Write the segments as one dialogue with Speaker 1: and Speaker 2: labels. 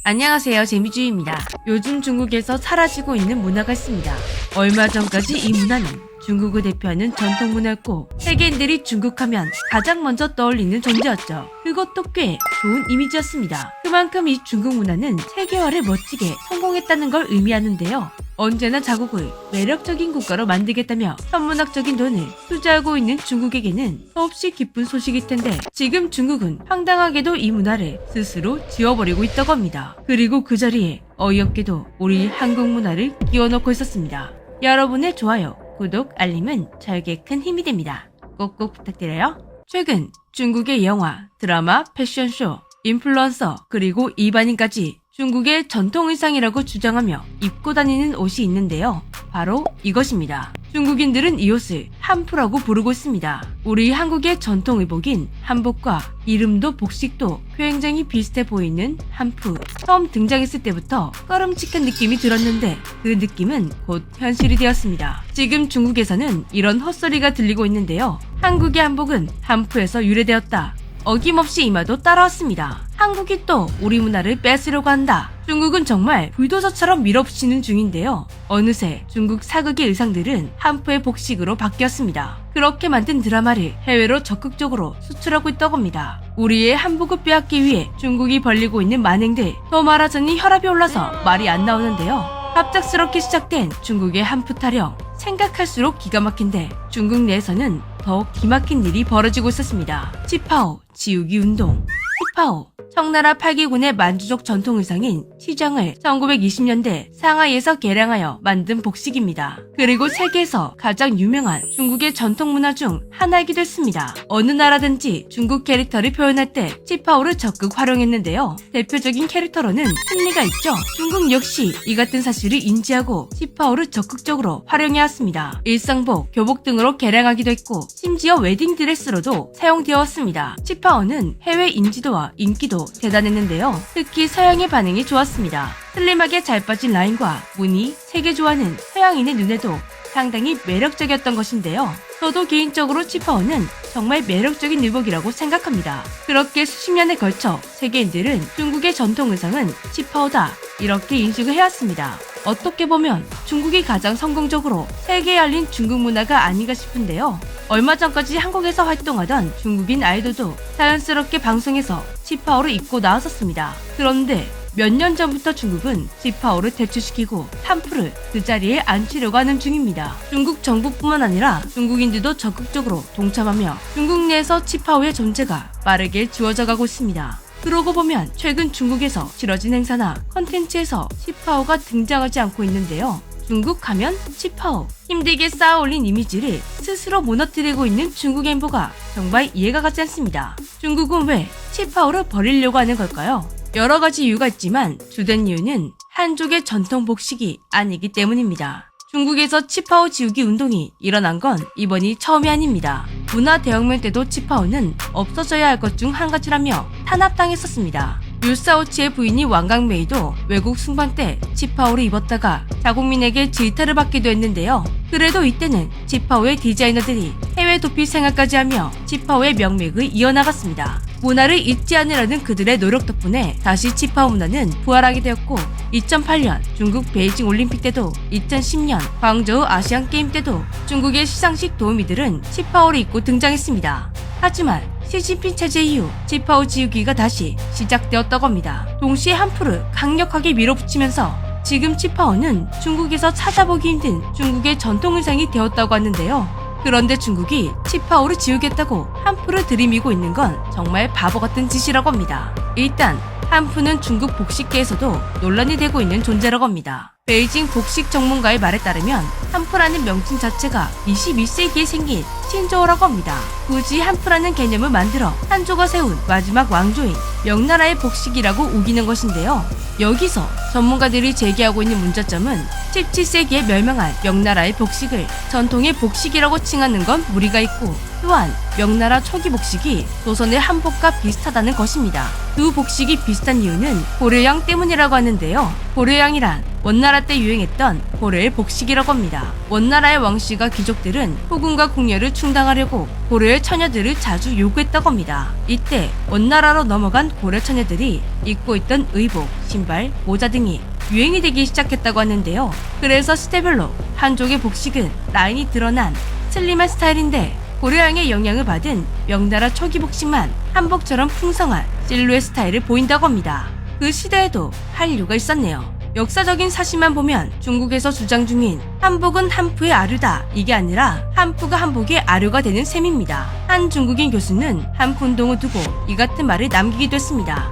Speaker 1: 안녕하세요, 재미주입니다. 요즘 중국에서 사라지고 있는 문화가 있습니다. 얼마 전까지 이 문화는 중국을 대표하는 전통 문화였고 세계인들이 중국하면 가장 먼저 떠올리는 존재였죠. 그것도 꽤 좋은 이미지였습니다. 그만큼 이 중국 문화는 세계화를 멋지게 성공했다는 걸 의미하는데요. 언제나 자국을 매력적인 국가로 만들겠다며 천문학적인 돈을 투자하고 있는 중국에게는 더없이 기쁜 소식일 텐데 지금 중국은 황당하게도 이 문화를 스스로 지워버리고 있다고 합니다. 그리고 그 자리에 어이없게도 우리 한국 문화를 끼워넣고 있었습니다. 여러분의 좋아요, 구독, 알림은 저에게 큰 힘이 됩니다. 꼭꼭 부탁드려요. 최근 중국의 영화, 드라마, 패션쇼, 인플루언서, 그리고 일반인까지 중국의 전통 의상이라고 주장하며 입고 다니는 옷이 있는데요. 바로 이것입니다. 중국인들은 이 옷을 한푸라고 부르고 있습니다. 우리 한국의 전통 의복인 한복과 이름도 복식도 굉장히 비슷해 보이는 한푸. 처음 등장했을 때부터 꺼름칙한 느낌이 들었는데 그 느낌은 곧 현실이 되었습니다. 지금 중국에서는 이런 헛소리가 들리고 있는데요. 한국의 한복은 한푸에서 유래되었다. 어김없이 이마도 따라왔습니다. 한국이 또 우리 문화를 뺏으려고 한다. 중국은 정말 불도저처럼 밀어붙이는 중인데요. 어느새 중국 사극의 의상들은 한푸의 복식으로 바뀌었습니다. 그렇게 만든 드라마를 해외로 적극적으로 수출하고 있다고 합니다. 우리의 한복을 빼앗기 위해 중국이 벌리고 있는 만행들, 더 말하자니 혈압이 올라서 말이 안 나오는데요. 갑작스럽게 시작된 중국의 한푸 타령, 생각할수록 기가 막힌데 중국 내에서는 더 기막힌 일이 벌어지고 있었습니다. 치파오 지우기 운동. 치파오, 청나라 8기군의 만주족 전통 의상인 시장을 1920년대 상하이에서 개량하여 만든 복식입니다. 그리고 세계에서 가장 유명한 중국의 전통 문화 중 하나이기도 했습니다. 어느 나라든지 중국 캐릭터를 표현할 때 치파오를 적극 활용했는데요. 대표적인 캐릭터로는 승리가 있죠. 중국 역시 이 같은 사실을 인지하고 치파오를 적극적으로 활용해왔습니다. 일상복, 교복 등으로 개량하기도 했고 심지어 웨딩드레스로도 사용되어 왔습니다. 치파오는 해외 인지도와 인기도 대단했는데요. 특히 서양의 반응이 좋았습니다. 슬림하게 잘 빠진 라인과 무늬, 색이 좋아하는 서양인의 눈에도 상당히 매력적이었던 것인데요. 저도 개인적으로 치파오는 정말 매력적인 의복이라고 생각합니다. 그렇게 수십 년에 걸쳐 세계인들은 중국의 전통 의상은 치파오다 이렇게 인식을 해왔습니다. 어떻게 보면 중국이 가장 성공적으로 세계에 알린 중국 문화가 아닌가 싶은데요. 얼마 전까지 한국에서 활동하던 중국인 아이돌도 자연스럽게 방송에서 치파오를 입고 나왔었습니다. 그런데 몇 년 전부터 중국은 치파오를 퇴출시키고 한푸를 그 자리에 앉히려고 하는 중입니다. 중국 정부뿐만 아니라 중국인들도 적극적으로 동참하며 중국 내에서 치파오의 존재가 빠르게 지워져 가고 있습니다. 그러고 보면 최근 중국에서 치러진 행사나 컨텐츠에서 치파오가 등장하지 않고 있는데요. 중국 가면 치파오, 힘들게 쌓아 올린 이미지를 스스로 무너뜨리고 있는 중국 행보가 정말 이해가 가지 않습니다. 중국은 왜 치파오를 버리려고 하는 걸까요? 여러 가지 이유가 있지만 주된 이유는 한족의 전통 복식이 아니기 때문입니다. 중국에서 치파오 지우기 운동이 일어난 건 이번이 처음이 아닙니다. 문화 대혁명 때도 치파오는 없어져야 할 것 중 한 가지라며 탄압당했었습니다. 류사오치의 부인이 왕강메이도 외국 순방 때 치파오를 입었다가 자국민에게 질타를 받기도 했는데요. 그래도 이때는 치파오의 디자이너들이 해외 도피 생활까지 하며 치파오의 명맥을 이어나갔습니다. 문화를 잊지 않으려는 그들의 노력 덕분에 다시 치파오 문화는 부활하게 되었고 2008년 중국 베이징 올림픽 때도 2010년 광저우 아시안 게임 때도 중국의 시상식 도우미들은 치파오를 입고 등장했습니다. 하지만 시진핑 체제 이후 치파오 지우기가 다시 시작되었다고 합니다. 동시에 한푸를 강력하게 밀어붙이면서 지금 치파오는 중국에서 찾아보기 힘든 중국의 전통 의상이 되었다고 하는데요. 그런데 중국이 치파오를 지우겠다고 한푸를 들이미고 있는 건 정말 바보 같은 짓이라고 합니다. 일단 한푸는 중국 복식계에서도 논란이 되고 있는 존재라고 합니다. 베이징 복식 전문가의 말에 따르면 한푸라는 명칭 자체가 21세기에 생긴 신조어라고 합니다. 굳이 한푸라는 개념을 만들어 한조가 세운 마지막 왕조인 명나라의 복식이라고 우기는 것인데요. 여기서 전문가들이 제기하고 있는 문제점은 17세기에 멸망한 명나라의 복식을 전통의 복식이라고 칭하는 건 무리가 있고 또한 명나라 초기 복식이 조선의 한복과 비슷하다는 것입니다. 두 복식이 비슷한 이유는 고려양 때문이라고 하는데요. 고려양이란 원나라 때 유행했던 고려의 복식이라고 합니다. 원나라의 왕씨가 귀족들은 후궁과 궁녀를 충당하려고 고려의 처녀들을 자주 요구했다고 합니다. 이때 원나라로 넘어간 고려 처녀들이 입고 있던 의복, 신발, 모자 등이 유행이 되기 시작했다고 하는데요. 그래서 시대별로 한족의 복식은 라인이 드러난 슬림한 스타일인데 고려양의 영향을 받은 명나라 초기 복식만 한복처럼 풍성한 실루엣 스타일을 보인다고 합니다. 그 시대에도 한류가 있었네요. 역사적인 사실만 보면 중국에서 주장 중인 한복은 한푸의 아류다 이게 아니라 한푸가 한복의 아류가 되는 셈입니다. 한 중국인 교수는 한푸 운동을 두고 이 같은 말을 남기기도 했습니다.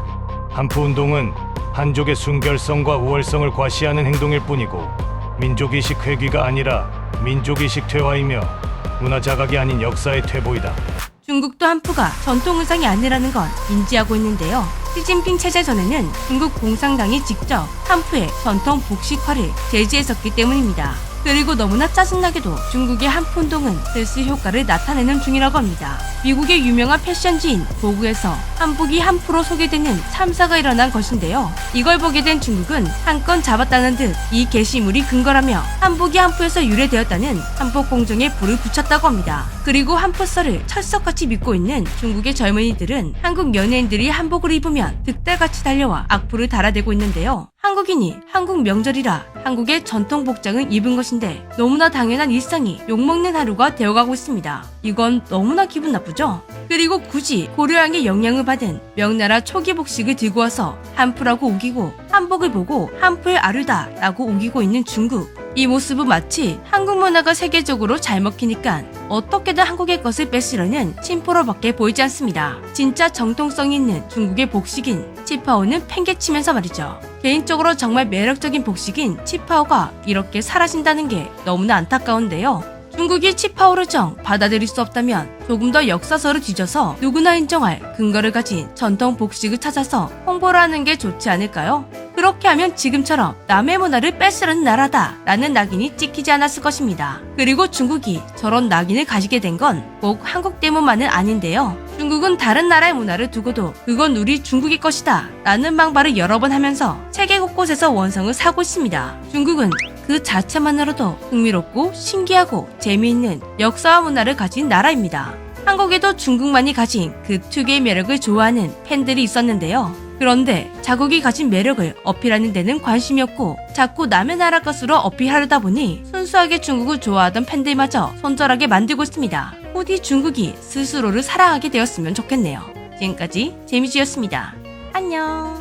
Speaker 2: 한푸 운동은 한족의 순결성과 우월성을 과시하는 행동일 뿐이고 민족의식 회귀가 아니라 민족의식 퇴화이며 문화 자각이 아닌 역사의 퇴보이다.
Speaker 1: 중국도 한푸가 전통 의상이 아니라는 건 인지하고 있는데요. 시진핑 체제 전에는 중국 공산당이 직접 한푸의 전통 복식화를 제지했었기 때문입니다. 그리고 너무나 짜증나게도 중국의 한푸 운동은 슬슬 효과를 나타내는 중이라고 합니다. 미국의 유명한 패션지인 보그에서 한복이 한푸로 소개되는 참사가 일어난 것인데요. 이걸 보게 된 중국은 한 건 잡았다는 듯 이 게시물이 근거라며 한복이 한푸에서 유래되었다는 한복 공정에 불을 붙였다고 합니다. 그리고 한푸썰을 철석같이 믿고 있는 중국의 젊은이들은 한국 연예인들이 한복을 입으면 득달같이 달려와 악플을 달아대고 있는데요. 한국인이 한국 명절이라 한국의 전통 복장을 입은 것인데 너무나 당연한 일상이 욕먹는 하루가 되어가고 있습니다. 이건 너무나 기분 나쁘죠? 그리고 굳이 고려양의 영향을 받은 명나라 초기 복식을 들고 와서 한푸라고 우기고 한복을 보고 한푸의 아류다 라고 우기고 있는 중국. 이 모습은 마치 한국 문화가 세계적으로 잘 먹히니까 어떻게든 한국의 것을 뺏으려는 침포로밖에 보이지 않습니다. 진짜 정통성이 있는 중국의 복식인 치파오는 팽개치면서 말이죠. 개인적으로 정말 매력적인 복식인 치파오가 이렇게 사라진다는 게 너무나 안타까운데요. 중국이 치파오를 정 받아들일 수 없다면 조금 더 역사서를 뒤져서 누구나 인정할 근거를 가진 전통 복식을 찾아서 홍보를 하는 게 좋지 않을까요? 그렇게 하면 지금처럼 남의 문화를 뺏으려는 나라다 라는 낙인이 찍히지 않았을 것입니다. 그리고 중국이 저런 낙인을 가지게 된 건 꼭 한국 때문만은 아닌데요. 중국은 다른 나라의 문화를 두고도 그건 우리 중국의 것이다 라는 망발을 여러 번 하면서 세계 곳곳에서 원성을 사고 있습니다. 중국은 그 자체만으로도 흥미롭고 신기하고 재미있는 역사와 문화를 가진 나라입니다. 한국에도 중국만이 가진 그 특유의 매력을 좋아하는 팬들이 있었는데요. 그런데 자국이 가진 매력을 어필하는 데는 관심이 없고 자꾸 남의 나라 것으로 어필하려다 보니 순수하게 중국을 좋아하던 팬들마저 손절하게 만들고 있습니다. 부디 중국이 스스로를 사랑하게 되었으면 좋겠네요. 지금까지 재미지였습니다. 안녕.